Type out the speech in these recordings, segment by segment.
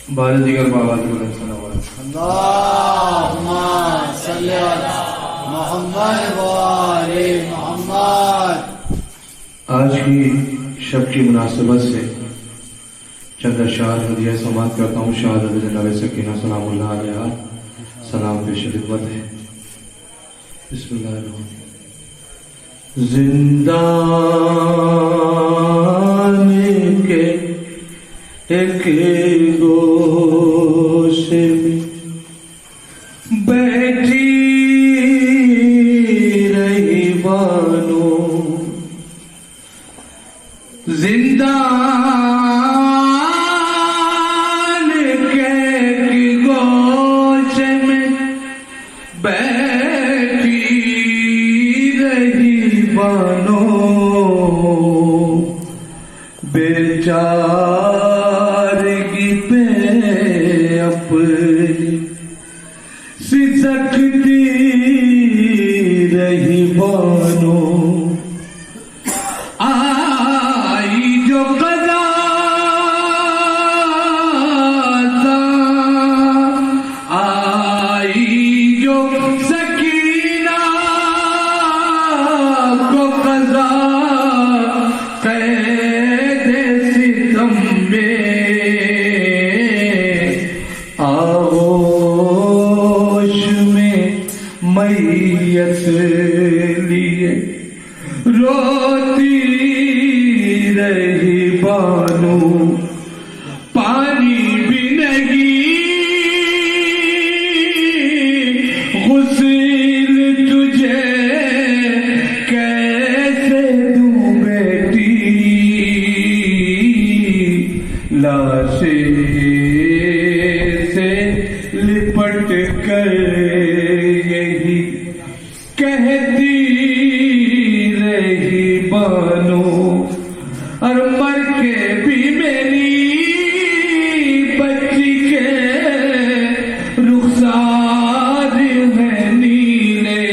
بعد دیگر بابا بولے صلوات اللہم صلی علی محمد و آل محمد۔ آج کی شب کی مناسبت سے چند اشعار ہدیہ سماعت کرتا ہوں۔ شہادت جناب سکینہ سلام اللہ علیہا سلام پیش خدمت ہے۔ بسم اللہ الرحمن الرحیم۔ زندان کے ایک گوشے میں بیٹھی رہی بانو، زندان کے ایک گوشے میں بیٹھی رہی بانو، بیچارگی پہ اپنی سسکتی رہی بانو، آئی جو قضا آئی جو سکینہ کو قضا قید ستم میں آغوش میں میت لیے روتی رہی بانو، پانی بھی نہیں غسل تجھے کیسے دوں بیٹی، لاشے سے لپٹ کر یہی کہتی رہی بانو، اور مر کے بھی میری بچی کے رخسار ہیں نیلے،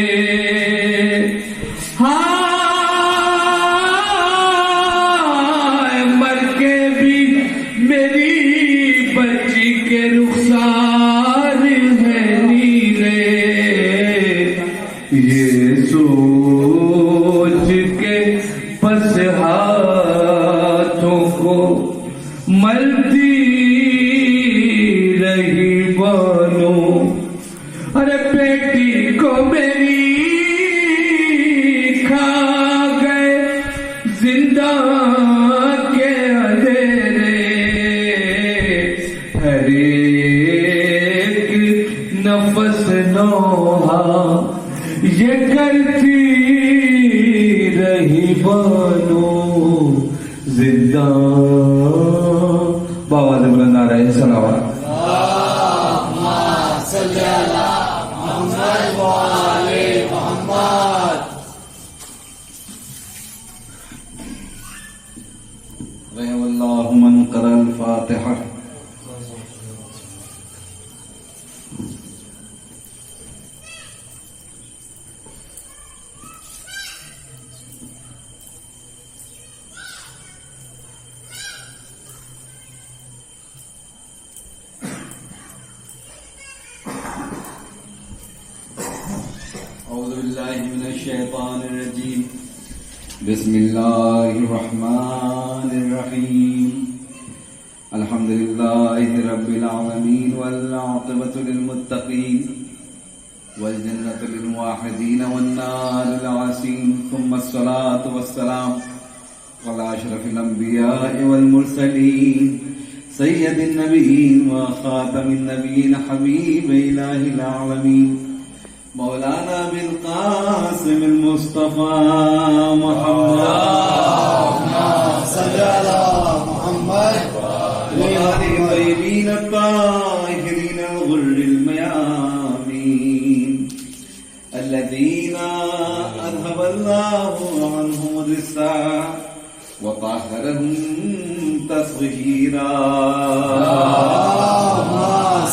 ہائے مر کے بھی میری بچی کے رخسار ہیں نیلے، یہ سوچ کے پس ہاتھوں کو ملتی رہی بانو، ارے بیٹی کو میری کھا گئے زندہ کے اندھیرے، ہر ایک نفس نوحہ یہ کرتی رہی بانو، زندہ بابا سے بلند آ رہے ہیں صلوات۔ اللہم صلی علی محمد و آل محمد۔ رحم اللہ من قرأ الفاتحہ۔ اعوذ باللہ من الشیطان الرجیم، بسم اللہ الرحمن الرحیم، الحمد للہ رب العالمین والعاقبۃ للمتقین والجنة للموحدین والنار للعاصین، ثم الصلاة والسلام على اشرف الانبیاء والمرسلین سید النبیین وخاتم النبیین حبیب الہ العالمین مولانا بالقاسم المصطفى محمد، اللہم صلی علی محمد وآل الطیبین الطاہرین الغر الميامين الذين أذهب الله عنهم الرجس وطهرهم تطهيرا، اللہم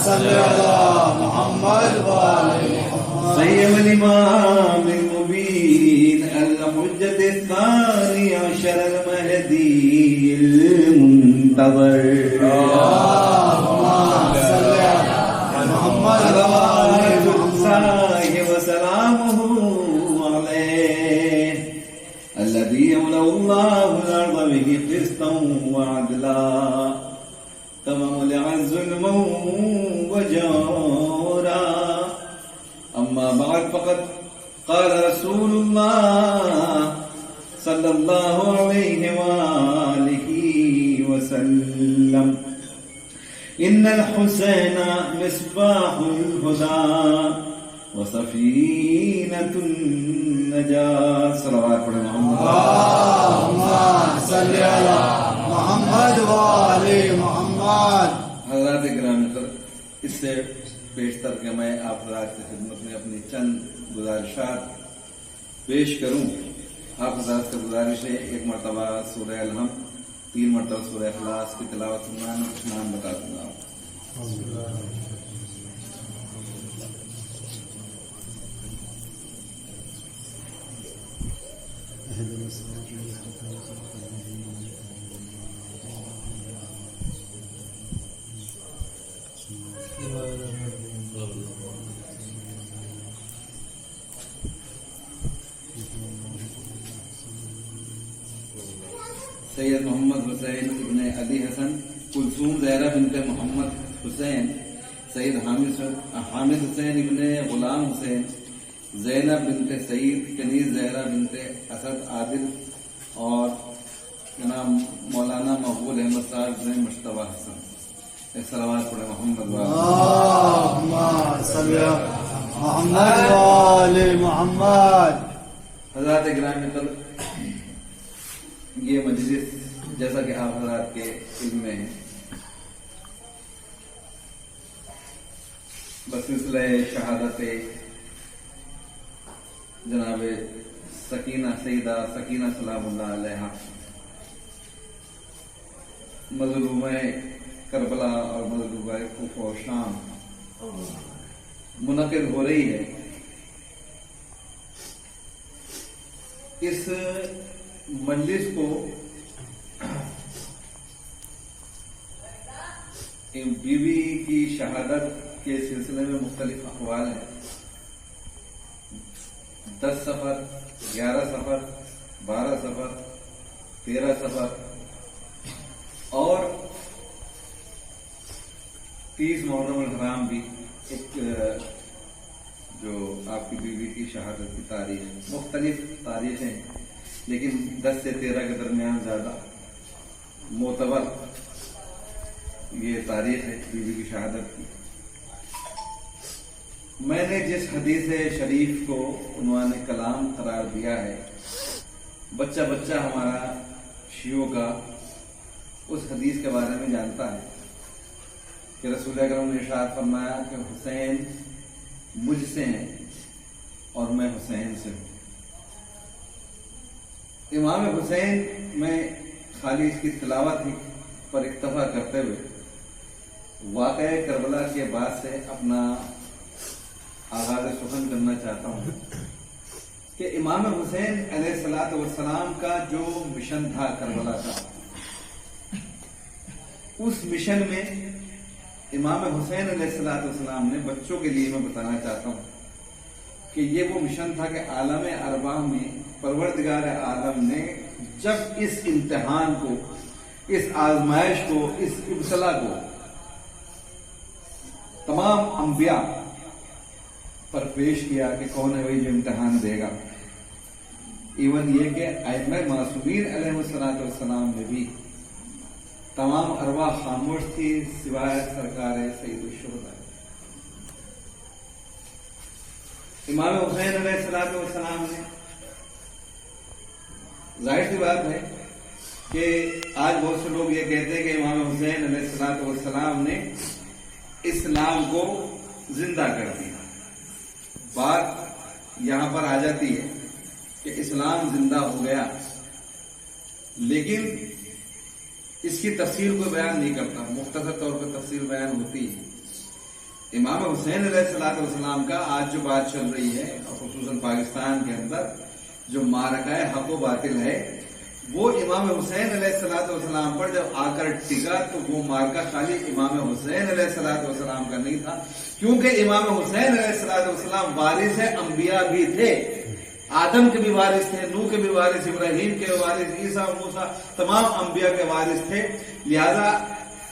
صلی علی محمد و آل محمد۔ سيما الإمام المبين الحجة الثاني عشر المهدي المنتظر، اللہم الله الأرض به قسطا وعدلا تمام العز ظلما وجورا أما بعد فقد قال رسول الله صلى الله عليه وآله وسلم إن الحسين مصباح الهدى وسفينة النجاة صلوات پڑھیں محمد اللهم صل على محمد وآل محمد. حضرات گرامی، اس سے بیشتر کہ میں آپ حضرات کی خدمت میں اپنی چند گزارشات پیش کروں. آپ حضرات سے گزارش ہے ایک مرتبہ سورہ الحمد، 3 مرتبہ سورہ اخلاص کی تلاوت سننا میں کچھ نام بتا دوں گا. سید محمد حسین ابن علی حسن، کلثوم زہرہ بنت محمد حسین، سید حامد حسین ابن غلام حسین، زینب بنت سعید، کنیز زہرہ بنت اسد عادل، اور جناب مولانا مقبول احمد صاحب بن مشتبہ حسن. صلوات پڑھیں محمد اللهم صل على محمد وآل محمد. حضرات گرامی، یہ مجلس جیسا کہ آپ حضرات کے علم میں ہے بسلسلہ شہادت جناب سکینہ سیدہ سکینہ سلام اللہ علیہ مظلومہ کربلا اور مظلومہ کوفہ و شام منعقد ہو رہی ہے. اس مجلس کو بیوی کی شہادت کے سلسلے میں مختلف اقوال ہیں. 10 سفر، 11 سفر، 12 سفر، 13 سفر اور 30 محرم الحرام بھی ایک جو آپ کی بیوی کی شہادت کی تاریخ. مختلف تاریخیں، لیکن 10 سے 13 کے درمیان زیادہ معتبر یہ تاریخ ہے بیوی کی شہادت کی. میں نے جس حدیث شریف کو عنوان کلام قرار دیا ہے، بچہ بچہ ہمارا شیعوں کا اس حدیث کے بارے میں جانتا ہے کہ رسول اکرم نے ارشاد فرمایا کہ حسین مجھ سے ہیں اور میں حسین سے ہوں. امام حسین میں خالی اس کی تلاوت ہی پر اکتفا کرتے ہوئے واقعہ کربلا کے بعد سے اپنا آغاز سخن کرنا چاہتا ہوں کہ امام حسین علیہ الصلوۃ والسلام کا جو مشن تھا کربلا کا، اس مشن میں امام حسین علیہ الصلوۃ والسلام نے بچوں کے لیے میں بتانا چاہتا ہوں کہ یہ وہ مشن تھا کہ عالم ارواح میں پروردگار عالم نے جب اس امتحان کو، اس آزمائش کو، اس ابتلا کو تمام انبیاء پر پیش کیا کہ کون ہے وہی جو امتحان دے گا. ایون یہ کہ ائمہ معصومین علیہ السلام میں بھی تمام ارواح خاموش تھی سوائے سرکار سید الشہداء. امام حسین علیہ السلام نے، ظاہر سی بات ہے کہ آج بہت سے لوگ یہ کہتے ہیں کہ امام حسین علیہ السلام نے اسلام کو زندہ کر دیا. بات یہاں پر آ جاتی ہے کہ اسلام زندہ ہو گیا، لیکن اس کی تفصیل کوئی بیان نہیں کرتا. مختصر طور پر تفصیل بیان ہوتی ہے. امام حسین علیہ السلام کا آج جو بات چل رہی ہے، خصوصاً پاکستان کے اندر جو معرکہ حق و باطل ہے، وہ امام حسین علیہ السلام پر جب آ کر ٹکا تو وہ معرکہ خالی امام حسین علیہ السلام کا نہیں تھا، کیونکہ امام حسین علیہ السلام وارث انبیاء بھی تھے. आदम के भी वारिस थे, नूह के भी वारिस, इब्राहिम के वारिस, ईसा मूसा, तमाम अंबिया के वारिस थे। लिहाजा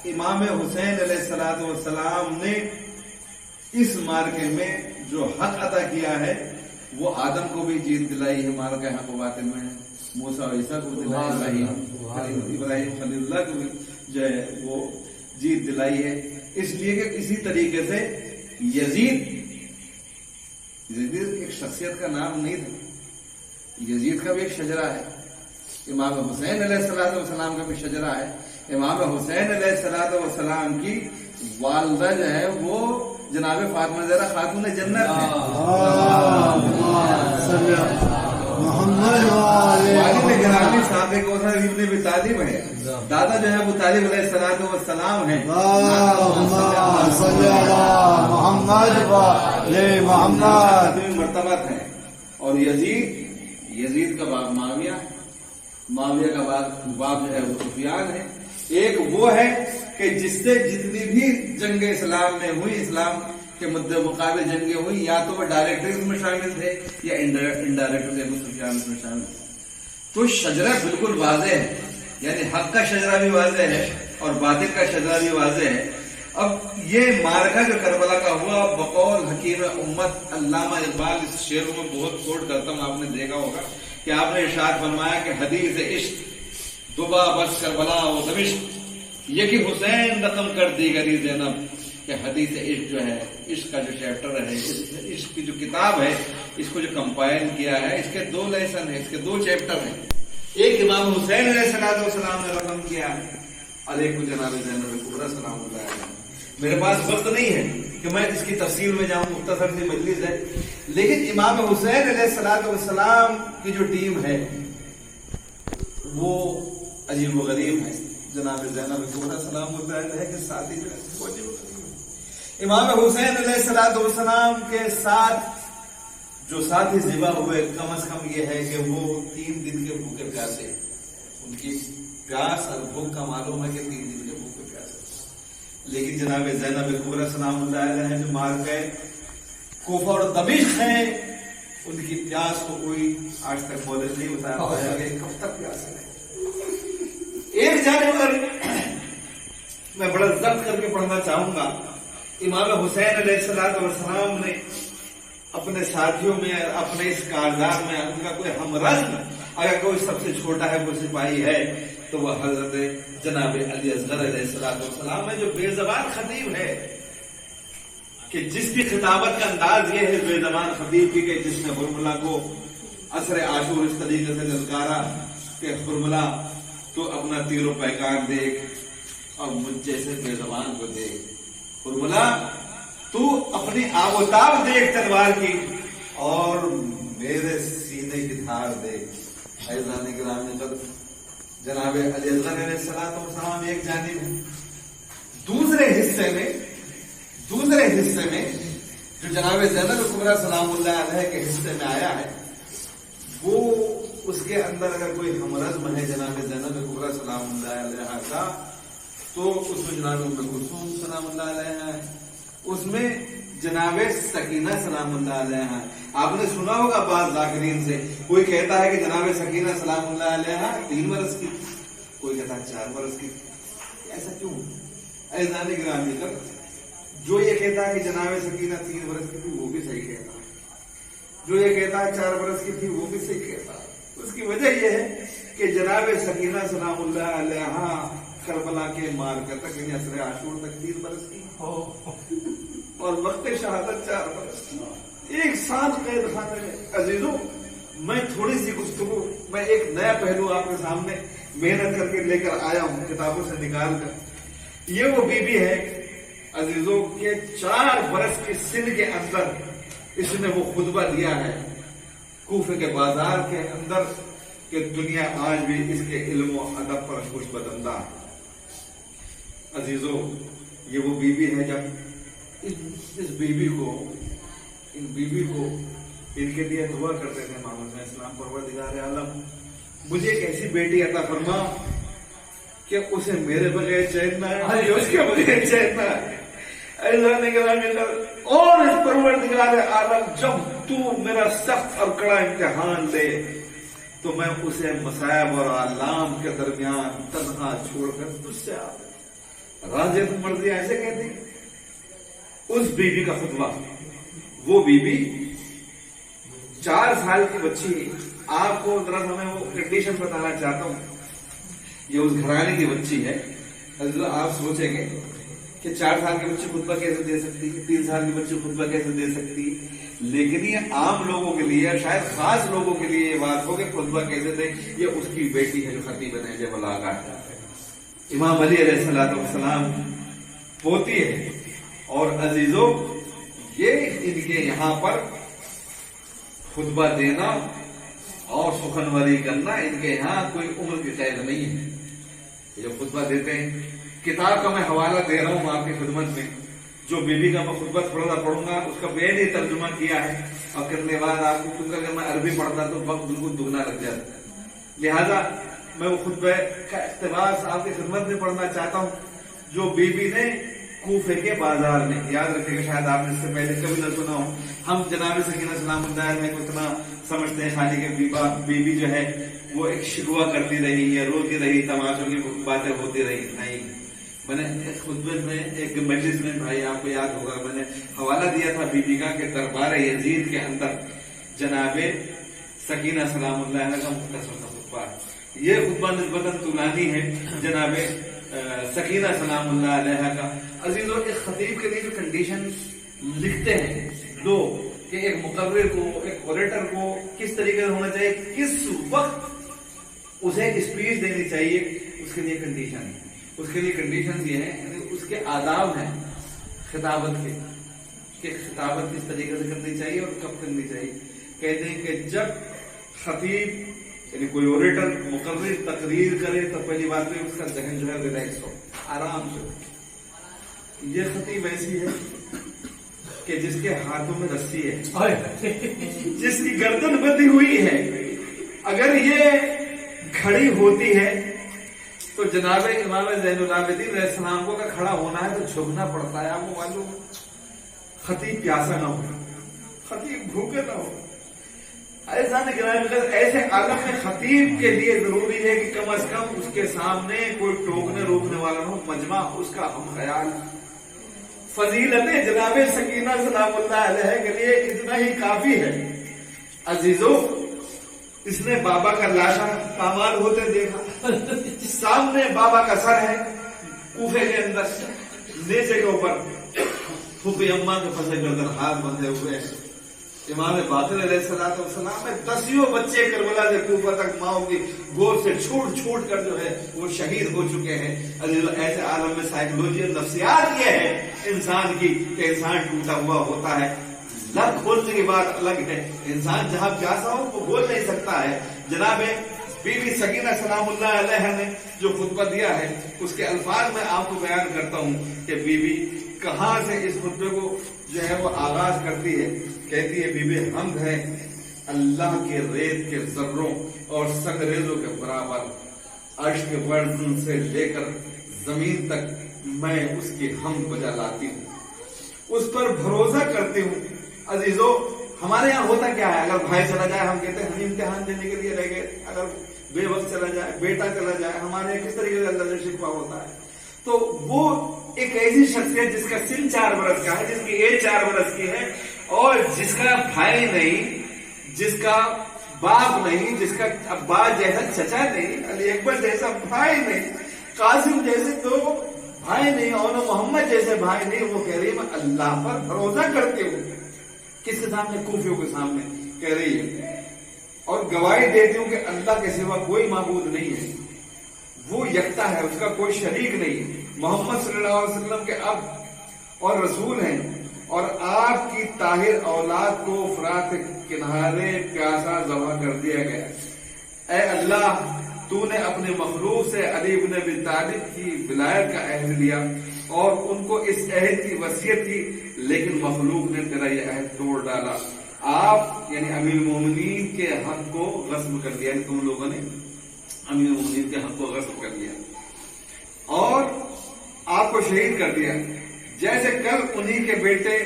इमाम हुसैन अलैहिस्सलाम ने इस मार्के में जो हक अदा किया है वो आदम को भी जीत दिलाई है, मार्का हक बातिल में, मूसा और ईसा को दिलाई, इब्राहिम खलीलुल्लाह को भी जो है वो जीत दिलाई है। इसलिए कि इसी तरीके से यजीद एक शख्सियत का नाम नहीं था, यजीद का भी एक शजरा है, इमाम हुसैन अलैहिस्सलाम का भी शजरा है। इमाम हुसैन अलैहिस्सलाम की वालदा जो है वो जनाब फातिमा ज़हरा खातून जन्नत है। वालिद गिरामी साहब कौसर इब्न अबी तालिब है, दादा जो है वो तालिब अलैहिस्सलाम है। मर्तबत है। और यजीद का बाप माविया का बाप जो है वो सुफियान है। एक वो है कि जिससे जितनी भी जंग इस्लाम में हुई, इस्लाम के मुद्दे मुकाबले जंगें हुई, या तो वो डायरेक्टली उसमें शामिल थे या इनडायरेक्टली अबू सुफियान उसमें शामिल थे। तो शजरा बिल्कुल वाज़ेह है, यानी हक का शजरा भी वाज़ेह है और बातिल का शजरा भी वाज़ेह है। अब ये मार्का जो करबला का हुआ, बकौल हकीम उम्मत अल्लामा इकबाल इस शेर में बहुत कोट करता हूं, आपने देखा होगा कि आपने इरशाद फरमाया कि हदीस इश्क दुबा बस करबला व दमिश्क यकी हुसैन रकम कर दी गरी ज़ैनब। कि हदीस इश्क जो है, इश्क का जो चैप्टर है, इश्क की जो किताब है, इसको जो कंपाइल किया है, इसके 2 लेसन है, इसके 2 चैप्टर हैं। एक इमाम हुसैन अलैहिस्सलाम ने रकम किया है और एक को जनाब ज़ैनब कुबरा सलामुल्लाह अलैहा। मेरे पास वक्त नहीं है कि मैं इसकी तफसील में जाऊं, मुख्तसर सी मजलिस है, लेकिन इमाम हुसैन अलैहिस्सलाम की जो टीम है वो अजीब व गरीब है। जनाब ज़ैनब कुबरा सलामुल्लाह अलैहा के साथ ही इमाम हुसैन अलैहिस्सलाम के साथ जो साथी ज़िबा हुए, कम अज कम ये है कि वो 3 दिन के भूखे प्यासे, उनकी प्यास और भूख का मालूम है कि 3 दिन के भूखे प्यासे। लेकिन जनाब ज़ैनब कुबरा सलामुल्लाह अलैहा जो मार गए कोफा और दमिश्क है, उनकी प्यास को कोई आज तक मौलिक नहीं बता पाया कि कब तक प्यास है। एक जानवर मैं बड़ा जब्त करके पढ़ना चाहूंगा। इमाम हुसैन अलैहिस्सलाम ने अपने साथियों में, अपने इस कारदार में उनका कोई हमरज़्म अगर कोई सबसे छोटा है, वो सिपाही है, तो वह हजरत जनाब अली असगर अलैहिस्सलाम है, जो बेज़बान खतीब है, कि जिसकी खिताबत का अंदाज ये है बेज़बान खतीब की, कि जिसने हुर्मला को असर आशूर इस तरीके से ललकारा कि हुर्मला तो अपना तीरों पैगाम देख और मुझ जैसे बेज़बान को देख, हुर्मला तू अपनी आबोताब देख तलवार की और मेरे सीने की धार देख। ऐज़ान गिरामी कद्र जनाब अली असगर अलैहिस्सलाम एक जानिब है। दूसरे हिस्से में जो जनाब ज़ैनब कुबरा सलामुल्लाह अलैहा के हिस्से में आया है, वो उसके अंदर अगर कोई हमरज़्म है जनाब ज़ैनब कुबरा सलामुल्लाह अलैहा का, तो उसमें जनाब उम्मे कुलसूम सलामुल्लाह अलैहा है, उसमें जनाब सकीना सलामुल्लाह अलैहा। आपने सुना होगा बाज़ ज़ाकिरीन से, कोई कहता है कि जनाब सकीना सलामुल्लाह अलैहा 3 बरस की, कोई कहता है 4 बरस की। ऐसा क्यों? ऐज़ान गिरामी का जो ये कहता है कि जनाब सकीना 3 बरस की थी, वो भी सही कहता है, जो ये कहता है 4 बरस की थी, वो भी सही कहता है। उसकी वजह यह है कि जनाब सकीना सलामुल्लाह अलैहा करबला के मार्का तक, यानी असर आशूर तक 3 बरस की और वक्त शहादत 4 बरस की। 1 साल कैद खाने में। अजीजों, मैं थोड़ी सी गुफ्तगू, मैं एक नया पहलू आपके सामने मेहनत करके लेकर आया हूं, किताबों से निकाल कर। ये वो बीबी है अजीजों के 4 बरस की सिन के अंदर इसने वो खुतबा दिया है कूफे के बाजार के अंदर, कि दुनिया आज भी इसके इल्म और अदब पर खुश बदंदा है। अजीजों, ये वो बीबी है, जब इन बीबी को इनके लिए दुआ करते थे मोहम्मद इस्लाम, परवरदिगार आलम मुझे एक ऐसी बेटी अता फरमा कि उसे मेरे बगैर चैन ना है, उसके बगैर चैन ना है। ऐसा निगरानी और इस परवरदिगार आलम जब तू मेरा सख्त और कड़ा इम्तिहान दे तो मैं उसे मसायब और आलाम के दरमियान तन्हा छोड़कर तुझसे आ राजे तुम मर्जी ऐसे कहते हैं। उस बीबी का खुतबा, वो बीबी 4 साल की बच्ची, आपको जरा मैं वो कंडीशन बताना चाहता हूं। ये उस घराने की बच्ची है। आप सोचेंगे कि 4 साल की बच्ची खुतबा कैसे दे सकती है, 3 साल की बच्ची खुतबा कैसे दे सकती है, लेकिन ये आम लोगों के लिए, शायद खास लोगों के लिए ये बात हो कि खुतबा कैसे दे। ये उसकी बेटी है जो खतीब नहज बलागा है, इमाम अली अलैहिस्सलाम पोती है। और अजीजों, ये इनके यहाँ पर खुतबा देना और सुखनवरी करना इनके यहाँ कोई उम्र की कैद नहीं है। ये जो खुतबा देते हैं, किताब का मैं हवाला दे रहा हूँ आपकी खिदमत में, जो बीबी का मैं खुतबा थोड़ा सा पढ़ूंगा, उसका मैंने तर्जुमा किया है और करने के बाद आपको, क्योंकि अगर मैं अरबी पढ़ता तो वक्त बिल्कुल दुगना लग जाता, लिहाजा मैं वो खुतबे का इक़्तिबास आपकी खिदमत में पढ़ना चाहता हूँ, जो बीबी ने कूफे के बाजार में, याद रखिएगा शायद आपने इससे पहले कभी न सुना हो। हम जनाब सकीना सलामुल्लाह अलैहा को इतना समझते हैं खाली के बीबी जो है वो एक शिकवा करती रही या रोती रही, तमाशों की बातें होती रही। नहीं, मैंने खुतबे में एक मजलिस में, भाई आपको याद होगा, मैंने हवाला दिया था बीबी का कि दरबार यजीद के अंदर जनाबे सकीना सलामुल्लाह अलैहा का मुख्तसर खुतबा है। ये खुतबा निस्बतन तुलानी है जनाबे सकीना सलामुल्लाह अलैहा का। अजीजों, एक खतीब के लिए जो कंडीशन लिखते हैं दो, कि एक मुकर्रिर को, एक ओरेटर को किस तरीके से होना चाहिए, किस वक्त उसे स्पीच देनी चाहिए, उसके लिए कंडीशन है। उसके लिए कंडीशन ये है, उसके आदाब हैं खिताबत के, कि खिताबत किस तरीके से करनी चाहिए और कब करनी चाहिए। कहते हैं कि जब खतीब यानी कोई ओरेटर मुकर्रिर तकरीर करे तो पहली बात में उसका जहन जो है रिलैक्स हो, आराम से। ये खतीब ऐसी है कि जिसके हाथों में रस्सी है, जिसकी गर्दन बंधी हुई है, अगर ये खड़ी होती है तो जनाब इमाम ज़ैनुल आबिदीन अलैहिस्सलाम को अगर खड़ा होना है तो झुकना पड़ता है। आपको मालूम, खतीब प्यासा ना हो, खतीब भूखे ना हो। ऐसा ऐसे आलम में खतीब के लिए जरूरी है कि कम से कम उसके सामने कोई टोकने रोकने वाला हो, मजमा उसका हम ख्याल। फजीलतें जनाब सकीना सलामुल्लाह अलैहा के लिए इतना ही काफी है। अजीजों, इसने बाबा का लाशा पामाल होते देखा, सामने बाबा का सर है कूफे के अंदर, नीचे के ऊपर फूफी अम्मा के फंसे गर्दन हाथ बंधे हुए हैं। इमाम बाक़िर अलैहिस्सलाम में 10 बच्चे करबला से कूफा तक माओ की गोद से छूट कर जो है वो शहीद हो चुके हैं। ऐसे आलम में साइकोलॉजी और नफ्सियात ये है इंसान की कि इंसान टूटा हुआ होता है। लब खोलने की बात अलग है, इंसान जहां प्यासा हो वो बोल नहीं सकता है। जनाबे बीबी सकीना सलामुल्लाह अलैहा ने जो खुतबा दिया है उसके अल्फाज में आपको बयान करता हूं कि बीबी कहां से इस खुतबे को जो है वो आगाज करती है। कहती है, बीबी हमद है अल्लाह के रेत के जर्रों और संगरेजों के बराबर, अर्श के वर्जन से लेकर जमीन तक मैं उसकी हमद बजा लाती हूँ, उस पर भरोसा करती हूँ। अजीजों, हमारे यहाँ होता क्या है, अगर भाई चला जाए हम कहते हैं हम इम्तिहान देने के लिए रह गए, अगर बेवक्त चला जाए, बेटा चला जाए, हमारे यहाँ किस तरीके से अल्लाह से शिकवा होता है। तो वो एक ऐसी शख्सियत जिसका सिन 4 बरस का है, जिसकी एज 4 बरस की है और जिसका भाई नहीं, जिसका बाप नहीं, जिसका अब्बास जैसा चचा नहीं, अली अकबर जैसा भाई नहीं, कासिम जैसे 2 भाई नहीं और मोहम्मद जैसे भाई नहीं, वो कह रही है मैं अल्लाह पर भरोसा करती हूँ। किसके सामने? कूफियों के सामने कह रही है और गवाही देती हूँ कि अल्लाह के सिवा कोई माबूद नहीं है, वो यकता है, उसका कोई शरीक नहीं है। मोहम्मद सल्लल्लाहु अलैहि वसल्लम के अब और रसूल हैं और आपकी ताहिर औलाद को फरात किनारे प्यासा ज़बह कर दिया गया। ऐ अल्लाह, तूने अपने मखलूक से अली इब्न अबी तालिब की विलायत का अहद लिया और उनको इस अहद की वसीयत की, लेकिन मखलूक ने तेरा यह अहद तोड़ डाला। आप यानी अमीर मोमिनीन के हक को गस्ब कर दिया, तुम लोगों ने अमीर मोमिनीन के हक को गस्ब कर लिया और आपको शहीद कर दिया। جیسے کل انہی کے بیٹے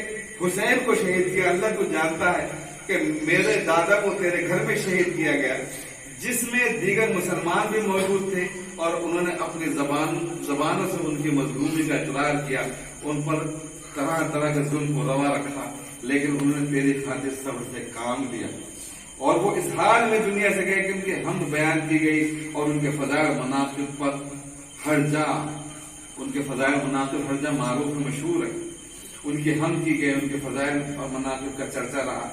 حسین کو شہید کیا، اللہ کو جانتا ہے کہ میرے دادا کو تیرے گھر میں شہید کیا گیا، جس میں دیگر مسلمان بھی موجود تھے، اور انہوں نے اپنی زبانوں سے ان کی مظلومی کا اقرار کیا، ان پر طرح طرح کے ظلم کو روا رکھا، لیکن انہوں نے تیری خاطر صبر سے کام لیا، اور وہ اس حال میں دنیا سے گئے کہ ان کی حمد بیان کی گئی، اور ان کے فضائل مناقب پر ہر جا معروف مشہور ہے، ان کی حمد کی گئی، ان کے فضائل اور مناقب کا چرچا رہا،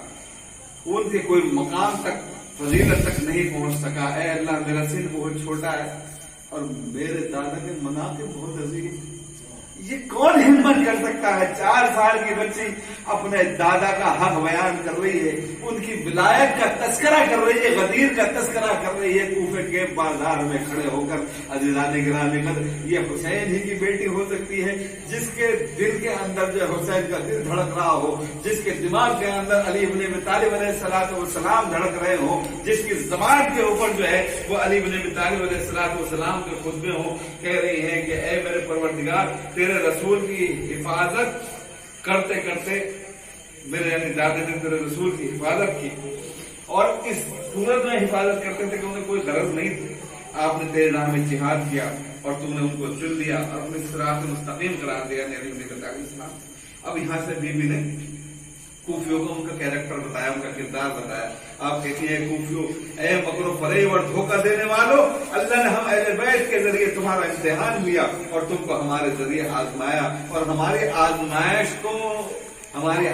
ان کے کوئی مقام تک فضیلت تک نہیں پہنچ سکا۔ اے اللہ، میرا سن بہت چھوٹا ہے اور میرے دادا کے مناقب بہت عظیم، یہ کون ہمت کر سکتا ہے؟ 4 سال کی بچی اپنے دادا کا حق بیان کر رہی ہے، ان کی ولایت کا تذکرہ کر رہی ہے، غدیر کا تذکرہ کر رہی ہے، کوفے کے بازار میں کھڑے ہو کر۔ عزیزان گرامی قدر، یہ حسین ہی کی بیٹی ہو سکتی ہے جس کے دل کے اندر جو حسین کا دل دھڑک رہا ہو، جس کے دماغ کے اندر علی بن ابی طالب علیہ الصلوۃ والسلام دھڑک رہے ہوں، جس کی زبان کے اوپر جو ہے وہ علی بن ابی طالب علیہ الصلوۃ والسلام کے خطبے ہوں، کہہ رہی ہیں کہ اے میرے پروردگار، تیرے رسول کی حفاظت کرتے کرتے میرے یعنی دادے نے تیرے رسول کی حفاظت کی، اور اس صورت میں حفاظت کرتے تھے کہ انہیں کوئی غرض نہیں تھی، آپ نے تیرے راہ میں جہاد کیا اور تم نے ان کو چن لیا اور اپنے صراط مستقیم قرار دیا۔ علی بن ابی طالب السلام۔ اب یہاں سے بی بی نے کوفیوں کو ان کا کیریکٹر بتایا، ان کا کردار بتایا۔ آپ کہتی ہیں کوفیوں، اے مکر و فریب اور دھوکہ دینے والوں، اللہ نے ہم اہل بیت کے ذریعے تمہارا امتحان لیا اور تم کو ہمارے ذریعے آزمایا، اور ہماری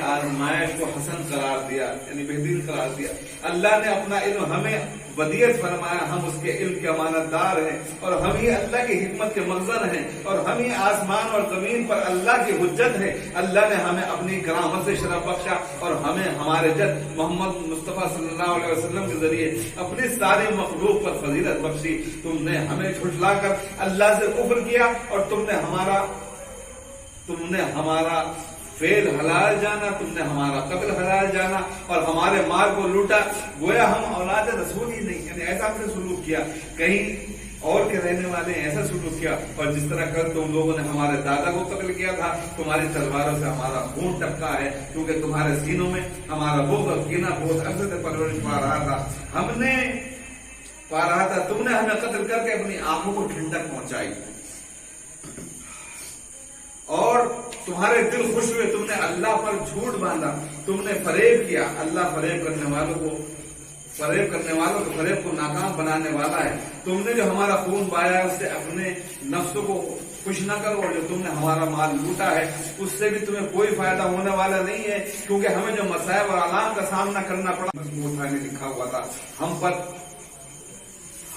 آزمائش کو حسن قرار دیا، یعنی بہترین قرار دیا۔ اللہ نے اپنا علم ہمیں ودیعت فرمایا، ہم اس کے علم کے امانت دار ہیں، اور ہم ہی اللہ کی حکمت کے مخزن ہیں، اور ہم ہی آسمان اور زمین پر اللہ کی حجت ہے۔ اللہ نے ہمیں اپنی کرامت سے شرف بخشا، اور ہمیں ہمارے جد محمد مصطفیٰ صلی اللہ علیہ وسلم کے ذریعے اپنی ساری مخلوق پر فضیلت بخشی۔ تم نے ہمیں جھٹلا کر اللہ سے کفر کیا، اور تم نے ہمارا فعل حلال جانا، تم نے ہمارا قتل حلال جانا، اور ہمارے مال کو لوٹا، گویا ہم اولاد رسول ہی نہیں، یعنی ایسا ہم سے سلوک کیا، کہیں اور کے رہنے والے ایسا سلوک کیا، اور جس طرح کر تم لوگوں نے ہمارے دادا کو قتل کیا تھا، تمہاری تلواروں سے ہمارا خون ٹپکا ہے، کیونکہ تمہارے سینوں میں ہمارا بغض اور کینہ بہت عرصے سے پرورش پا رہا تھا، تم نے ہمیں قتل کر کے اپنی آنکھوں کو ٹھنڈک پہنچائی، اور تمہارے دل خوش ہوئے، تم نے اللہ پر جھوٹ باندھا، تم نے فریب کیا۔ اللہ فریب کرنے والوں کو فریب کو ناکام بنانے والا ہے۔ تم نے جو ہمارا خون بہایا اس سے اپنے نفسوں کو خوش نہ کرو، اور جو تم نے ہمارا مال لوٹا ہے اس سے بھی تمہیں کوئی فائدہ ہونے والا نہیں ہے، کیونکہ ہمیں جو مصائب اور آلام کا سامنا کرنا پڑا، مسموع نے لکھا ہوا تھا،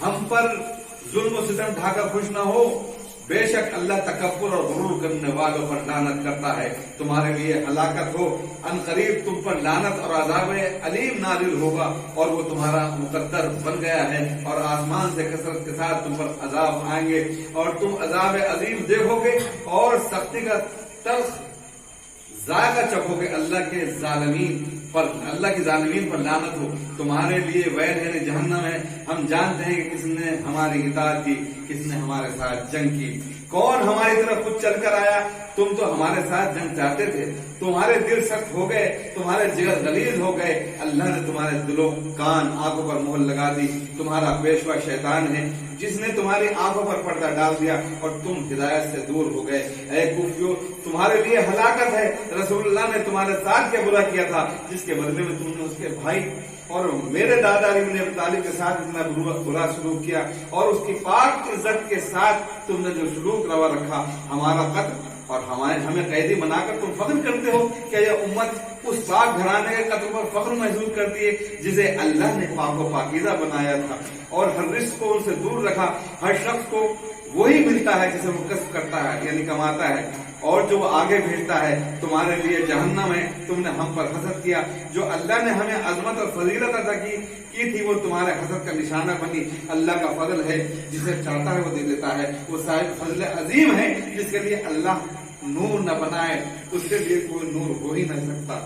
ہم پر ظلم و ستم ڈھا کر خوش نہ ہو، بے شک اللہ تکبر اور غرور کرنے والوں پر لعنت کرتا ہے، تمہارے لیے ہلاکت ہو، ان قریب تم پر لعنت اور عذاب علیم نازل ہوگا، اور وہ تمہارا مقدر بن گیا ہے، اور آسمان سے کثرت کے ساتھ تم پر عذاب آئیں گے، اور تم عذاب عظیم دیکھو گے اور سختی کا تلخ ذائقہ چکھو گے۔ اللہ کی ظالمین پر لعنت ہو، تمہارے لیے ویل ہے جہنم ہے، ہم جانتے ہیں کہ کس نے ہماری اطاعت کی، کس نے ہمارے ساتھ جنگ کی، کون ہماری طرف خود چل کر آیا، تم تو ہمارے ساتھ جنگ چاہتے تھے، تمہارے دل سخت ہو گئے، تمہارے جگر غلیظ ہو گئے، اللہ نے تمہارے دلوں کان آنکھوں پر مہر لگا دی، تمہارا پیشوا شیطان ہے جس نے تمہاری آنکھوں پر پردہ ڈال دیا اور تم ہدایت سے دور ہو گئے۔ اے کوفیو، تمہارے لیے ہلاکت ہے، رسول اللہ نے تمہارے ساتھ کیا برا کیا تھا جس کے بدلے میں تم نے اس کے بھائی اور میرے دادا علی بن ابی طالب کے ساتھ اتنا برا سلوک کیا، اور اس کی پاک عزت کے ساتھ تم نے جو سلوک روا رکھا، ہمارا قتل اور ہمیں قیدی بنا کر تم فخر کرتے ہو کہ یہ امت اس پاک گھرانے کے قتل پر فخر محسوس کرتی ہے جسے اللہ نے پاک و پاکیزہ بنایا تھا، اور ہر رزق کو ان سے دور رکھا، ہر شخص کو وہی ملتا ہے جسے وہ کسب کرتا ہے، یعنی کماتا ہے، اور جو وہ آگے بھیجتا ہے، تمہارے لیے جہنم ہے، تم نے ہم پر حسد کیا، جو اللہ نے ہمیں عظمت اور فضیلت عطا کی تھی وہ تمہارے حسد کا نشانہ بنی۔ اللہ کا فضل ہے، جسے چاہتا ہے وہ دے دیتا ہے، وہ صاحب فضل عظیم ہے، جس کے لیے اللہ نور نہ بنائے اس کے لیے کوئی نور ہو ہی نہیں سکتا۔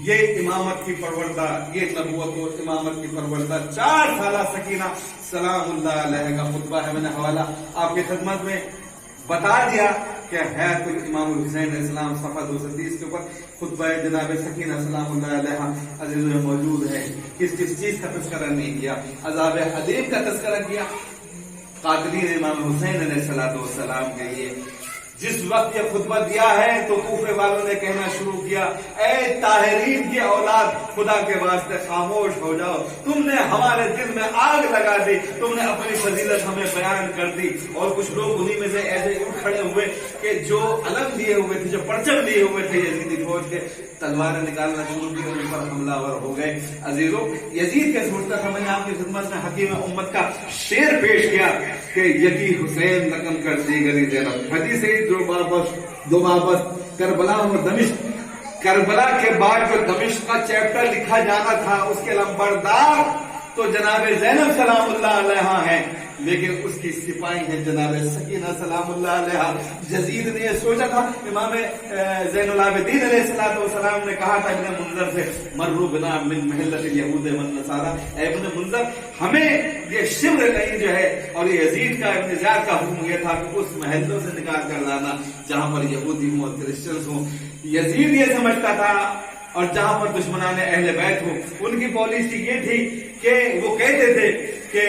یہ امامت کی پروردہ، یہ نبوت و امامت کی پروردہ 4 سالہ سکینہ سلام اللہ علیہ کا خطبہ ہے، میں نے حوالہ آپ کی خدمت میں بتا دیا کہ हयातुल इमाम हुसैन अलैहिस्सलाम सफ़ा 230 के ऊपर खुतबा जनाब सकीना सलामुल्लाह अलैहा अजीज में मौजूद है। किस किस चीज का तस्करा नहीं किया? अज़ाब हदीब का तस्करा किया, कातिलीन इमाम हुसैन अलैहिस्सलाम के लिए। जिस वक्त ये खुतबा दिया है तो कूफे वालों ने कहना शुरू किया, ऐ ताहिरीन की औलाद, खुदा के वास्ते खामोश हो जाओ, तुमने हमारे दिल में आग लगा दी, तुमने अपनी फजीलत हमें बयान कर दी। और कुछ लोग उन्हीं में से ऐसे उठ खड़े हुए कि जो अलम लिए हुए थे, जो परचम लिए हुए थे यजीदी फौज के, तलवारें निकालना शुरू की, उन पर हमलावर हो गए। अजीजों, यजीद क्या सोचता था? मैंने आपकी खिदमत में हकीम उम्मत का शेर पेश किया कि यकी हुसैन रकम कर दी गली ज़ैनब। हदीस है दो वापस करबला और दमिश्क। करबला के बाद जो दमिश्क का चैप्टर लिखा जाना था उसके लंबरदार तो जनाब ज़ैनब सलामुल्लाह अलैहा है, लेकिन उसकी सिपाही है जनाब सकीना सलामुल्लाह अलैहा। यजीद ने यह सोचा था, इमाम ज़ैनुल आबिदीन अलैहिस्सलाम ने कहा था इब्न मुंज़र से, मर्रू बिना मिन महल्लतिल यहूद वन नसारा, ऐ इब्न मुंज़र, हमें ये शिब्र नहीं जो है, और ये यजीद का इब्न ज़ियाद का हुक्म यह था कि उस महलों से निकाल कर लाना जहां पर यहूदी हों, क्रिश्चियंस हों। यजीद ये समझता था, और जहां पर दुश्मनाने अहले बैत हो, उनकी पॉलिसी ये थी कि वो कहते थे कि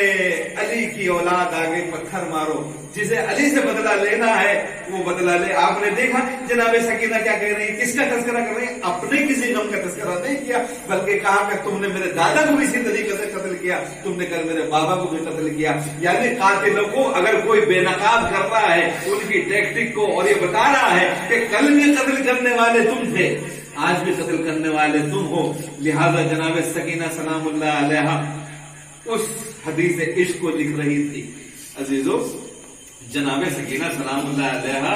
अली की औलाद आगे पत्थर मारो, जिसे अली से बदला लेना है वो बदला ले। आपने देखा जनाब सकीना क्या कह रही है, किसका तस्करा कर रही है? अपने किसी गम का तस्करा नहीं किया, बल्कि कहा कि तुमने मेरे दादा को भी इसी तरीके से कत्ल किया, तुमने कल मेरे बाबा को भी कत्ल किया। यानी कातिलों को अगर कोई बेनकाब कर रहा है उनकी टैक्टिक को, और ये बता रहा है कि कल भी कत्ल करने वाले तुम थे, आज भी कत्ल करने वाले तुम हो। लिहाजा जनाब सकीना सलामुल्लाह अलैहा उस हदीस इश्क को लिख रही थी। अजीजों, जनाब सकीना सलामुल्लाह अलैहा,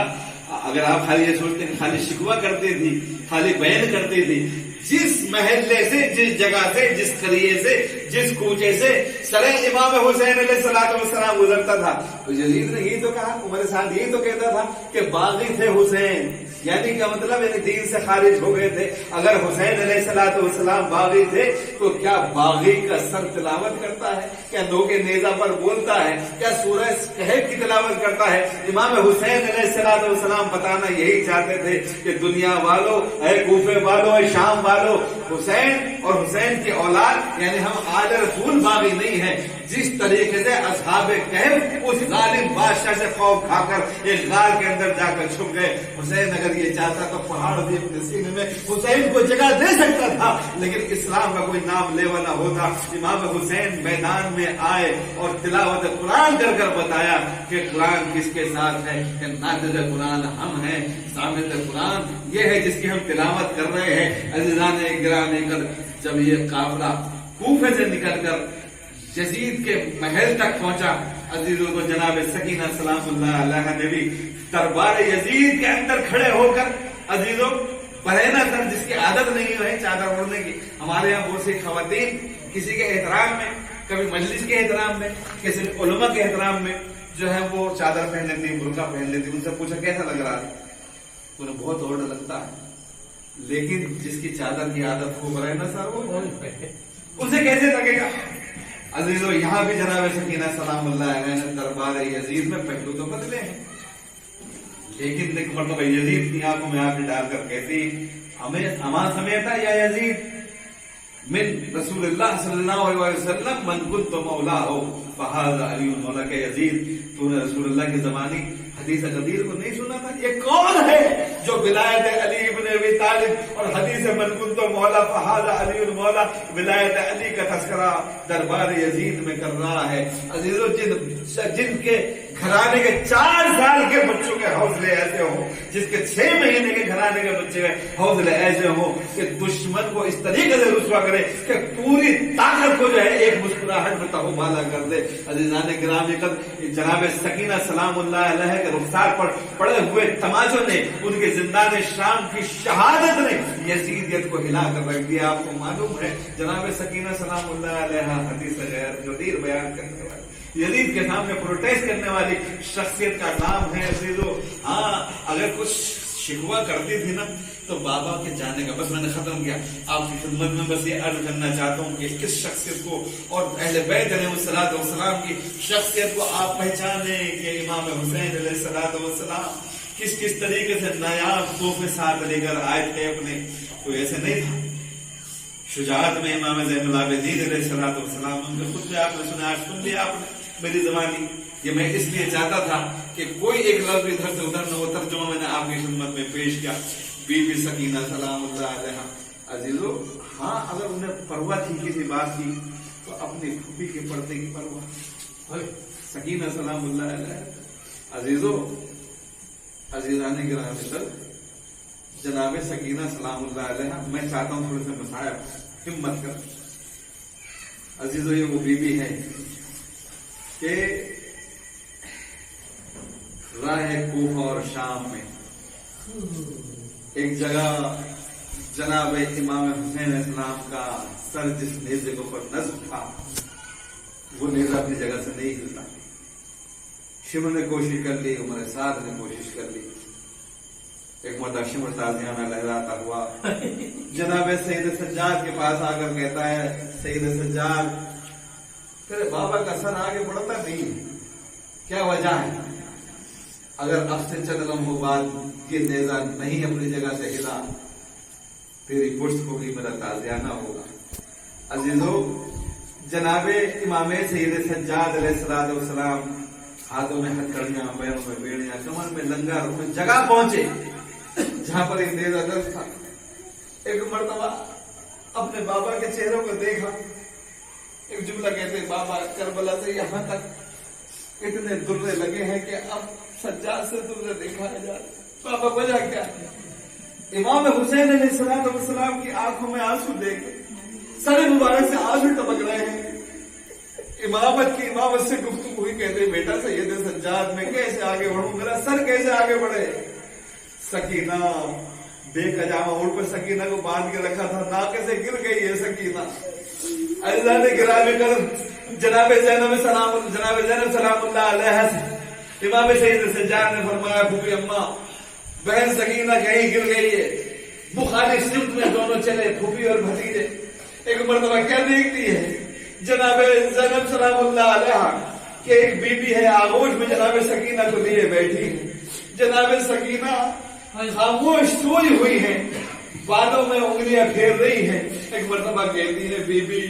अगर आप खाली ये सोचते हैं खाली शिकवा करती थी, खाली बयान करती थी, जिस महल्ले से, जिस जगह से, जिस करिए से, जिस कूचे से सरे इमाम हुसैन अलैहिस्सलाम गुजरता था, तो यजीद ने यही तो कहा, उमर साहब यही तो कहता था कि बागी थे हुसैन, यानी क्या मतलब, यानी दीन से खारिज हो गए थे। अगर हुसैन अलैहिस्सलाम बागी थे तो क्या बागी का सर तिलावत करता है? क्या दो के नेजा पर बोलता है? क्या सूरह कहफ की तिलावत करता है? इमाम हुसैन अलैहिस्सलाम बताना यही चाहते थे कि दुनिया वालों, ऐ कूफे वालों, ऐ शाम वालों, हुसैन और हुसैन की औलाद यानी हम आले रसूल बागी नहीं है। जिस तरीके से असहाबे कहफ उस जालिम बादशाह से खौफ खाकर एक गार के अंदर जाकर छुप गए, हुसैन अगर ये चाहता तो पहाड़ भी अपने सीने में हुसैन को जगह दे सकता था, लेकिन इस्लाम का कोई नाम लेवा ना होता। इमाम हुसैन मैदान में आए और तिलावत कुरान कर कर बताया कि कुरान किसके साथ है, कि नाज़िल कुरान हम हैं, सामिल कुरान ये है जिसकी हम तिलावत कर रहे हैं। अज़ीज़ान गिरामी कर, जब ये काफिला कूफे से निकलकर यजीद के महल तक पहुंचा, अजीजों को जनाब सकीना सलामुल्लाह अलैहा ने भी दरबार यजीद के अंदर खड़े होकर, अजीजों बरहना सर जिसकी आदत नहीं है चादर ओढ़ने की, हमारे यहाँ बहुत सी खवातीन किसी के एहतराम में, कभी मजलिस के एहतराम में, किसी उलमा के एहतराम में जो है वो चादर पहन लेती, बुर्का पहन लेती। उनसे पूछा कैसा लग रहा है? उन्हें बहुत ओढ़ लगता है, लेकिन जिसकी चादर की आदत हो बरहना सर वो उसे कैसे लगेगा? अजीजों, यहाँ भी जनाब सकीना सलामुल्लाह अलैहा ने दरबार यजीद में पहलू तो बदले हैं, लेकिन एक मरतबा यजीद की आंखों में आंखें डालकर कहती, हमें अमा समेता या यजीद मिन रसूलुल्लाह सल्लल्लाहु अलैहि वसल्लम मन कुंत मौला हो फहाज़ा अली मौला के यजीद, तूने रसूलुल्लाह की ज़बानी हदीस गदीर को नहीं सुना था? ये कौन है जो विलायत अली इब्न अबी तालिब और हदीस मन कुंत मौला फहाज़ा अली मौला विलायत अली का तस्करा दरबार यजीद में कर रहा है? अजीजों, जिनके घराने के 4 साल के बच्चों के हौसले ऐसे हो, जिसके 6 महीने के घराने के बच्चे के हौसले ऐसे हो कि दुश्मन को इस तरीके से रुसवा करे कि पूरी ताकत को जो है एक मुस्कुराहट में तहबाला कर दे। अजीज़ान गिरामी कर, जनाब सकीना सलामुल्लाह अलैहा के रुखसार पर पड़े हुए तमाचों ने, उनके जिंदान शाम की शहादत ने यजीदियत को हिला कर रख दिया। आपको मालूम है जनाब सकीना सलामुल्लाह अलैहा हदीस गदीर बयान करने वाले, यजीद के सामने प्रोटेस्ट करने वाली शख्सियत का नाम है। अजीजों, हाँ, अगर कुछ शिकवा करती थी ना तो बाबा के जाने का, बस मैंने खत्म किया आपकी खिदमत में, बस ये अर्ज करना चाहता हूँ कि किस शख्सियत को और अहले बैत अलैहिस्सलाम की शख्सियत को आप पहचाने कि इमाम हुसैन अलैहिस्सलाम किस किस तरीके से नायाब तोहफे साथ लेकर आए थे अपने, कोई ऐसे नहीं था। शुजाअत में इमाम ज़ैनुल आबिदीन अलैहिस्सलाम, उनके खुद आपने सुना, आज सुन लिया आपने मेरी ज़बानी। ये मैं इसलिए चाहता था कि कोई एक लफ्ज़ इधर से उधर न हो, तर्जुमा मैंने आपकी खिदमत में पेश किया। बीबी सकीना सलामुल्लाह अलैहा। अजीजों, हाँ, अगर उन्हें परवाह थी किसी बात की तो अपनी फूफी के पर्दे की परवाह। सकीना सलामुल्लाह अलैहा। अजीजों, अजीजाने गिरामी दर, जनाब सकीना सलामुल्लाह अलैहा, मैं चाहता हूं थोड़े से मसाया हिम्मत कर। अजीजों, ये वो बीबी है कि राह कूफा और शाम में एक जगह जनाब इमाम हुसैन इस्लाम का सर जिस नेज़े के ऊपर नस्ब था, वो नेज़ा अपनी जगह से नहीं हिलता। शिमर ने कोशिश कर ली, उमर साद ने कोशिश कर ली। एक मरतबा शिमर ताज़ियाना लहराता हुआ जनाब सईद सज्जाद के पास आकर कहता है, सईद सज्जाद, तेरे बाबा का सर आगे बढ़ता नहीं, क्या वजह है? अगर अब से चंद लम्हों बाद ये नेज़ा नहीं अपनी जगह से हिला, तेरी पुष्ट होगी, मेरा ताज़ियाना होगा। अजीजों, जनाबे इमाम सईद सज्जाद अलैहिस्सलाम हाथों में हथकड़ियां, पैरों में बेड़ियां, कमर में लंगर, उस जगह पहुंचे जहां पर एक नेज़ा दर्द था। एक मर्तबा अपने बाबा के चेहरों को देखा, एक जुमला कहते, बाबा करबला से यहां तक इतने दुर्रे लगे हैं कि अब सज्जाद से दुर्रे देखा जा रहा। बाबा वजह क्या है? इमाम हुसैन अलैहिस्सलाम की आंखों में आंसू देख सर मुबारक से आंसू टपक रहे हैं। इमामत से गुफ्तगू हुई, कहते बेटा सैयद सज्जाद, मैं कैसे आगे बढ़ूं, मेरा सर कैसे आगे बढ़े? सकीना बेकजामा ओढ़ पर सकीना को बांध के रखा था, नाके से गिर गई है सकीना। अल्लाह ने गिरावे कर जनाब ज़ैनब सलामुल्लाह अलैहा से इमाम सईद सज्जाद ने फरमाया, फूफी अम्मा, बहन सकीना कहीं गिर गई है। मुखालिफ सिमत में दोनों चले, फूफी और भतीजे। एक मर्तबा क्या देखती है, जनाब ज़ैनब सलामुल्लाह अलैहा कि एक बीबी है आगोश में जनाब सकीना को लिए बैठी है। जनाब सकीना खामोश सोई हुई है, बालों में उंगलियां फेर रही है। एक मर्तबा कहती है, बीबी,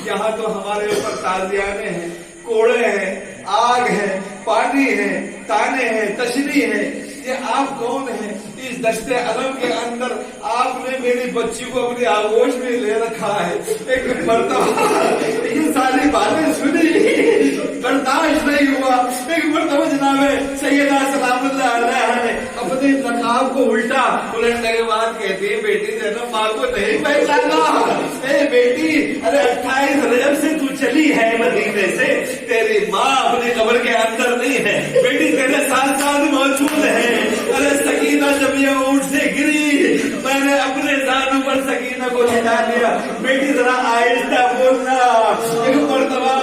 यहाँ तो हमारे ऊपर ताजियाने हैं, कोड़े हैं, आग है, पानी है, ताने हैं, तशरी है। ये आप कौन है? इस दश्ते अलम के अंदर आपने मेरी बच्ची को अपनी आगोश में ले रखा है। एक मर्तबा ये सारी बातें सुनी, बर्दाश्त नहीं हुआ। एक मर्तबा जनाब सैयदा सलामुल्लाह अलैहा ने अपने नकाब को उलटने के बाद कहती है, बेटी ज़ैनब, माँ को नहीं पहचाना? ए बेटी, अरे 28 रजब से तू चली है मदीने से, तेरी माँ अपनी कब्र के अंदर नहीं है, बेटी तेरे साथ साथ मौजूद है। अरे सकीना जब ये ऊंट से गिरी, मैंने अपने दादू पर सकीना को लिटा लिया। बेटी जरा आहिस्ता बोलना। एक मर्तबा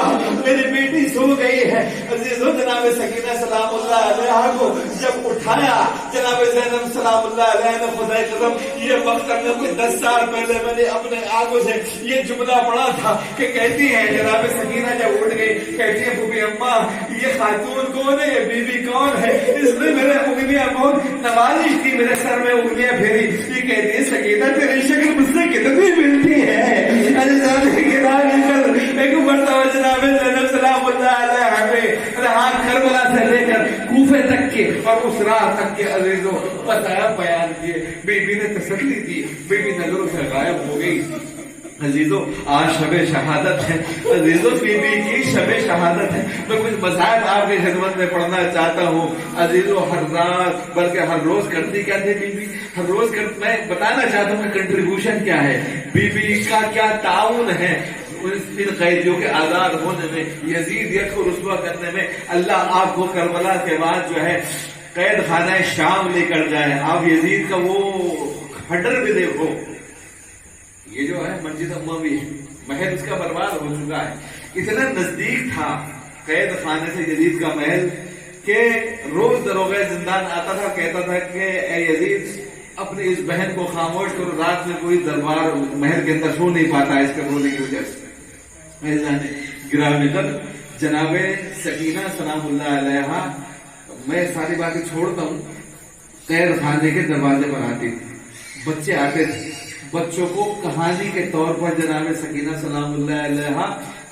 मेरी बेटी सो गई है। अजीजों, जनाब सकीना सलामुल्लाह अलैहा को जब उठाया, जनाब ज़ैनब सलामुल्लाह अलैहा ने खुदा कसम ये वक्त करने कोई 10 साल पहले मैंने अपने आंखों से ये जुमला पढ़ा था कि कहती है, जनाब सकीना जब उठ गई, कहती है, फूफी अम्मा, ये खातून कौन है, ये बीबी कौन है? इसने मेरे उंगलियां बहुत नवाजिश की, मेरे सर में उंगलियां फेरी। ये कहती है, सकीना तेरी शक्ल मुझसे कितनी मिलती है। एक मर्तबा जनाब ज़ैनब सलामुल्लाह अलैहा ने हाथ करबला से लेकर कूफे तक के और उस राह तक के अजीजों बताया, बयान किए। बीबी ने तसल्ली दी, बीबी नजरों से गायब हो गई। अजीजों, आज शबे शहादत है। अजीजों, बीबी की शबे शहादत है। मैं कुछ मसाइल आपकी खिदमत में पढ़ना चाहता हूँ। अजीजों, हर रात बल्कि हर रोज करती क्या थी बीबी? हर रोज मैं बताना चाहता हूँ कि कंट्रीब्यूशन क्या है, बीबी का क्या ताउन है इन कैदियों के आजाद होने में, यजीदियत को रुस्वा करने में। अल्लाह आपको करबला के बाद जो है कैद खाना शाम लेकर जाए। आप यजीद का वो खंडर भी देखो, ये जो है मस्जिद उम्मवी है, महल उसका बर्बाद हो चुका है। इतना नजदीक था कैद खाने से यजीद का महल कि रोज दरोगा जिंदान आता था, कहता था कि ए यजीद, अपनी इस बहन को खामोश करो, रात में कोई दरबार महल के अंदर सो नहीं पाता इसके रोने की वजह से। गिरामी कद जनाब सकीना सलामुल्लाह अलैहा, मैं सारी बातें छोड़ता हूँ, قید خانے کے دروازے پر آتی تھی، بچے آتے تھے، بچوں کو کہانی کے طور پر جناب سکینہ سلام اللہ علیہ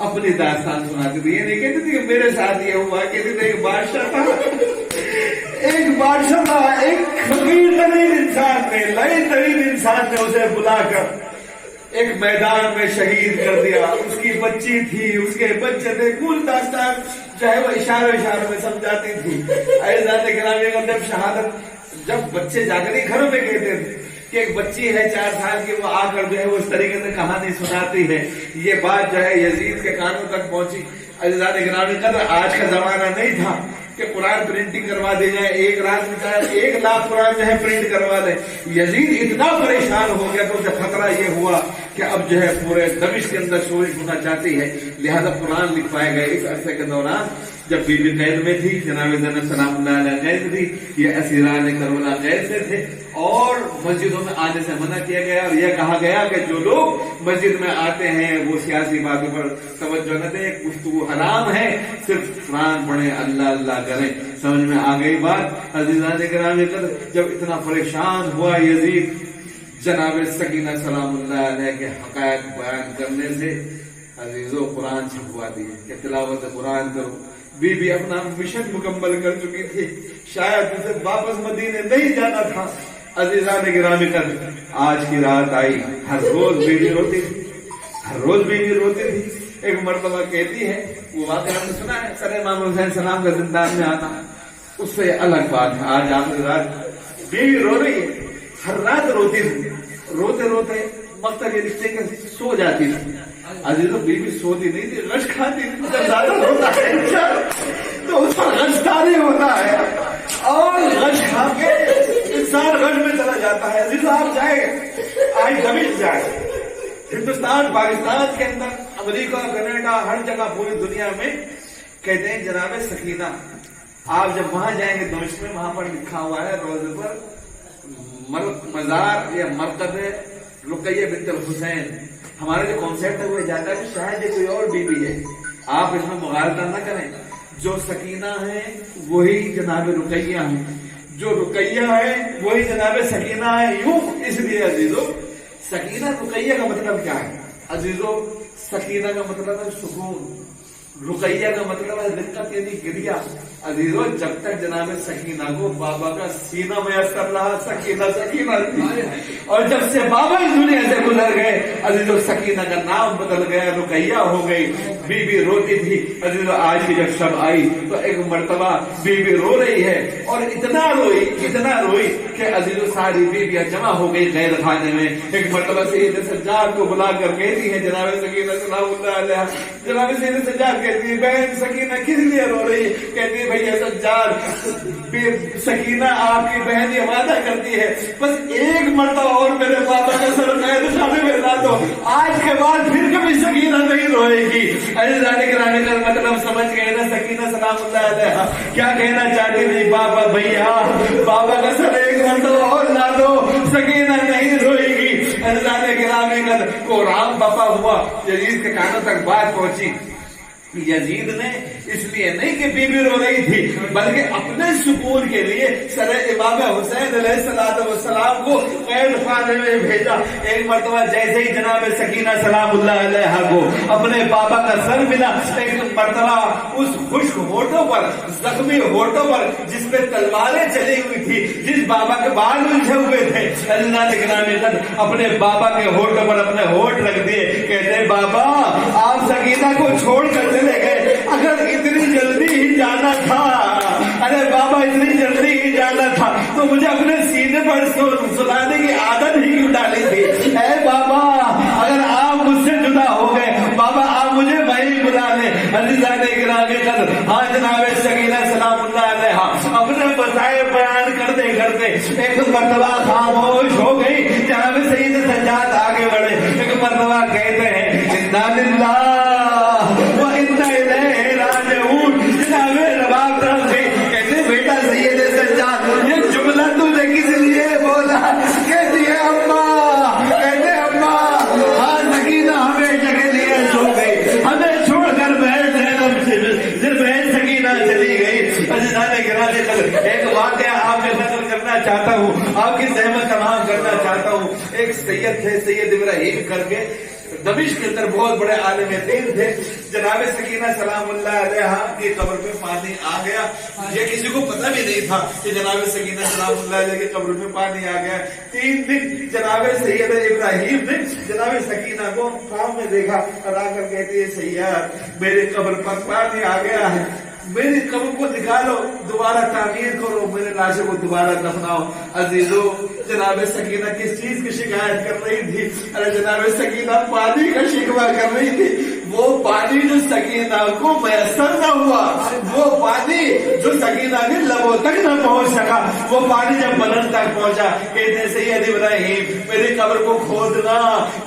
اپنی داستان سناتی تھی. یہ نہیں کہتی تھی کہ میرے ساتھ یہ ہوا، کہتی تھی ایک بادشاہ تھا، ایک بادشاہ تھا، ایک فقیر ترین انسان نے، لائے ترین انسان نے اسے بلا کر ایک میدان میں شہید کر دیا. اس کی بچی تھی، اس کے بچے تھے، کل داستان جو ہے وہ اشاروں میں سمجھاتی تھی. اعزاز گرامی جب شہادت، جب بچے جا کر گھروں میں کہتے تھے کہ ایک بچی ہے 4 سال کی، وہ آ کر جو ہے وہ اس طریقے سے کہانی سناتی ہے. یہ بات جو ہے یزید کے کانوں تک پہنچی. عزیزان گرامی قدر، آج کا زمانہ نہیں تھا کہ قرآن پرنٹنگ کروا دی جائے، ایک رات میں چاہے 1 لاکھ قرآن جو ہے پرنٹ کروا دے. یزید اتنا پریشان ہو گیا تو اسے خطرہ یہ ہوا کہ اب جو ہے پورے دمشق کے اندر شورش ہونا چاہتی ہے، لہذا قرآن لکھوائے گئے. اس عرصے کے دوران جب بی بی قید میں تھی، جناب زینب سلام اللہ علیہ قید تھی، یہ اسیران کربلا قید میں تھے، اور مسجدوں میں آنے سے منع کیا گیا، اور یہ کہا گیا کہ جو لوگ مسجد میں آتے ہیں وہ سیاسی باتوں پر توجہ نہ دیں، گفتگو حرام ہے، صرف قرآن پڑھیں، اللہ اللہ کریں. سمجھ میں آ گئی بات. عزیزان گرامی قدر، جب اتنا پریشان ہوا یزید جناب سکینہ سلام اللہ علیہ کے حقائق بیان کرنے سے، عزیزو قرآن چھپوا دیے کہ تلاوت قرآن کرو. بی بی اپنا مشن مکمل کر چکی تھی، شاید اسے واپس مدینے نہیں جانا تھا. عزیزان گرامی قدر، آج کی رات آئی، ہر روز بیوی روتی تھی، ہر روز بیوی روتی تھی. ایک مرتبہ کہتی ہے، وہ واقعہ ہم نے سنا ہے، سر امام حسین سلام کا زندان میں آنا، اس سے الگ بات ہے. آج آخری رات بیوی رو رہی ہے، ہر رات روتی تھی، روتے روتے وقت یہ رشتے کے سو جاتی تھی. عزیزو بیوی سوتی نہیں تھی، غش کھاتی تھی. جب زیادہ ہوتا ہے تو اس پر غش تاری ہوتا ہے، اور غش کھا کے انسان غش میں چلا جاتا ہے. عزیزو آپ جائیں، آج دمشق جائیں، ہندوستان پاکستان کے اندر، امریکہ کینیڈا، ہر جگہ پوری دنیا میں کہتے ہیں جناب سکینہ. آپ جب وہاں جائیں گے دمشق میں، وہاں پر لکھا ہوا ہے روزے پر مزار یا مرکز رقیہ بنت الحسین. ہمارا جو کانسیپٹ ہے وہ جاتا ہے کہ شاید یہ کوئی اور بیوی ہے. آپ اس میں مغالطہ نہ کریں، جو سکینہ ہے وہی جناب رقیہ ہے، جو رقیہ ہے وہی جناب سکینہ ہے. یوں اس لیے عزیزو، سکینہ رقیہ کا مطلب کیا ہے؟ عزیزو سکینہ کا مطلب ہے سکون، رقیہ کا مطلب ہے دقت یعنی گریا. عزیزو جب تک جناب سکینہ کو بابا کا سینہ میسر رہا، سکینہ سکینہ تھی، اور جب سے بابا اس دنیا سے گزر گئے، عزیزو سکینہ کا نام بدل گیا، رقیہ ہو گئی. بی بی روتی تھی. عزیزو آج کی جب شب آئی تو ایک مرتبہ بی بی رو رہی ہے، اور اتنا روئی کہ عزیزو ساری بیویاں جمع ہو گئی قید خانے میں. ایک مرتبہ سید سجاد کو بلا کر کہتی ہے جناب سکینہ سلام اللہ علیہ، جناب سید سجاد کہتی ہے بہن سکینہ کس لیے رو رہی ہے؟ کہتی ہے بھیا سجاد، سکینہ آپ کی بہن یہ وعدہ کرتی ہے بس ایک مرتبہ اور میرے بابا کا سر قید خانے میں لا دو، آج کے بعد پھر کبھی سکینہ نہیں روئے گی. عزیزان گرامی کا مطلب سمجھ گئے نا سکینہ سلام اللہ علیہ کیا کہنا چاہتی تھی؟ بابا بھیا بابا کا سر ایک مرتبہ اور لا دو، سکینہ نہیں روئے گی. عزیزان گرامی کا کو رام بابا ہوا، یزید کے کانوں تک بات پہنچی. یزید نے اس لیے نہیں کہ بی بی رو رہی تھی، بلکہ اپنے سکون کے لیے سر امام حسین علیہ السلام کو قید خانے میں بھیجا. ایک مرتبہ جیسے ہی جناب سکینہ سلام اللہ علیہ کو اپنے بابا کا سر ملا، ایک مرتبہ اس خشک ہونٹوں پر، زخمی ہونٹوں پر جس پہ تلواریں چلی ہوئی تھی، جس بابا کے بال الجھے ہوئے تھے، اللہ نے گرامی اپنے بابا کے ہونٹوں پر اپنے ہونٹ رکھ دیے. کہتے بابا آپ سکینہ کو چھوڑ کر چلے گئے، اگر اتنی جلدی ہی جانا تھا، ارے بابا اتنی جلدی ہی جانا تھا تو مجھے اپنے سینے پر سلانے کی عادت ہی کیوں ڈالی تھی؟ اے بابا اگر آپ مجھ سے جدا ہو گئے، بابا آپ مجھے وہیں بلا لیں. عزیزان گرامی قدر، ہاں جناب سکینہ سلام اللہ علیہ اپنے مسائل بیان کرتے کرتے ایک مرتبہ خاموش ہو گئی. جناب سید سجاد آگے بڑھے، ایک مرتبہ کہتے ہیں انا للہ و انا الیہ راجعون. جناب رباب طرف سے کہتے بیٹا سید سجاد یہ جملہ تو نے کس لیے بولا؟ کہتی ہے اماں، کہتے اماں ہاں سکینہ ہمیشہ کے لیے سو گئی، ہمیں چھوڑ کر بہن سکینہ چلی گئی. عزیزان گرامی قدر، ایک واقعہ آپ سے نقل کرنا چاہتا ہوں، آپ کی زحمت تمام کرنا چاہتا ہوں۔ ایک سید تھے، سید ابراہیم کر کے، دمشق کے اندر بہت بڑے عالم دین تھے۔ جناب سکینہ سلام اللہ علیہ کی قبر پہ پانی آ گیا، یہ کسی کو پتہ بھی نہیں تھا کہ جناب سکینہ سلام اللہ علیہ کی قبر پہ پانی آ گیا۔ 3 دن جناب سید ابراہیم نے جناب سکینہ کو خواب میں دیکھا، ادا کر کہتی ہے سید میری قبر پر پانی آ گیا ہے، میری قبر کو نکالو، دوبارہ تعمیر کرو، میرے لاشوں کو دوبارہ دفناؤ۔ عزیزو، جناب سکینہ کس چیز کی شکایت کر رہی تھی؟ ارے جناب سکینہ پانی کا شکوہ کر رہی تھی۔ وہ پانی جو سکینہ کو میسر نہ ہوا، وہ پانی جو سکینہ کے لبوں تک نہ پہنچ سکا، وہ پانی جب بدن تک پہنچا، کہتے ہیں سید ابراہیم میری قبر کو کھودنا،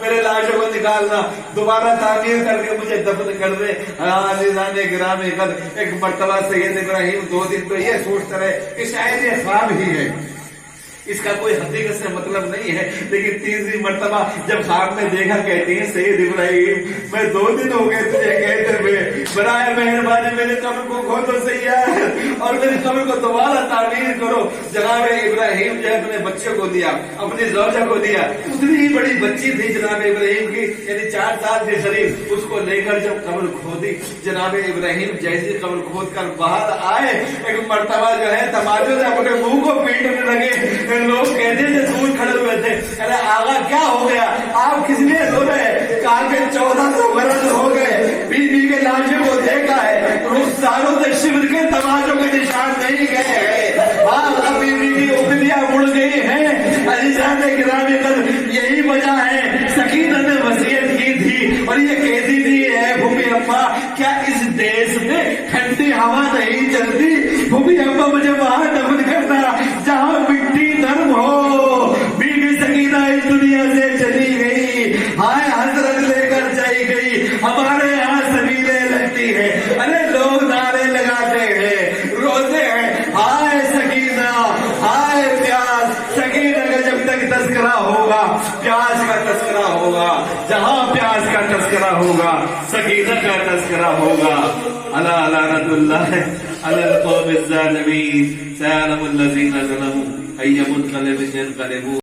میرے لاشوں کو نکالنا، دوبارہ تعمیر کر کے مجھے دفن کر دے۔ عزیزان گرامی قدر، ایک مرتبہ سید ابراہیم 2 دن تو یہ سوچتے رہے کہ شاید یہ خواب ہی ہے، اس کا کوئی حقیقت سے مطلب نہیں ہے، لیکن 3ری مرتبہ جب خواب میں دیکھا، کہتی ہیں سید ابراہیم میں 2 دن ہو گئے تجھے کہتے ہوئے، برائے مہربانی میرے قبر کو کھودو سید اور میری قبر کو دوبارہ تعمیر کرو۔ جناب ابراہیم جو اپنے بچے کو دیا، اپنی زوجہ کو دیا، اتنی ہی بڑی بچی تھی جناب ابراہیم کی، یعنی 4 سال کے قریب، اس کو لے کر جب قبر کھودی، جناب ابراہیم جیسی قبر کھود کر باہر آئے، ایک مرتبہ جو ہے تماچوں سے اپنے منہ کو پیٹنے لگے۔ لوگ کہتے تھے دور کھڑے ہوئے تھے، ارے آغا کیا ہو گیا، آپ کس لیے رو رہے؟ کہا کہ 1400 برس ہو گئے بیوی کے لاشوں کو دیکھا ہے، رخساروں سے شبر کے تماچوں کے نشان نہیں گئے ہیں، ہاں بیوی کی انگلیاں مڑ گئی ہیں۔ عزیزان گرامی قدر، یہی وجہ ہے سکینہ نے وصیت کی تھی اور یہ کہتی تھی، اے بھومی اماں کیا اس دیش میں ٹھنڈی ہوا نہیں چلتی؟ بھومی اماں مجھے وہاں دفن کرنا جہاں مٹی نرم ہو۔ بیوی سکینہ اس دنیا سے چلی گئی، ہائے حسرت لے کر چلی گئی۔ ہمارے یہاں سبیلیں لگتی ہیں، ارے لوگ نعرے لگاتے ہیں، روتے ہیں، ہائے سکینہ، ہائے پیاس۔ سکینہ کا جب تک تذکرہ ہوگا، پیاس کا تذکرہ ہوگا، جہاں پیاس کا تذکرہ ہوگا، سکینہ کا تذکرہ ہوگا۔ الا لعنت اللہ علی القوم الظالمین، سيعلم الذين ظلموا أي منقلب ينقلبون۔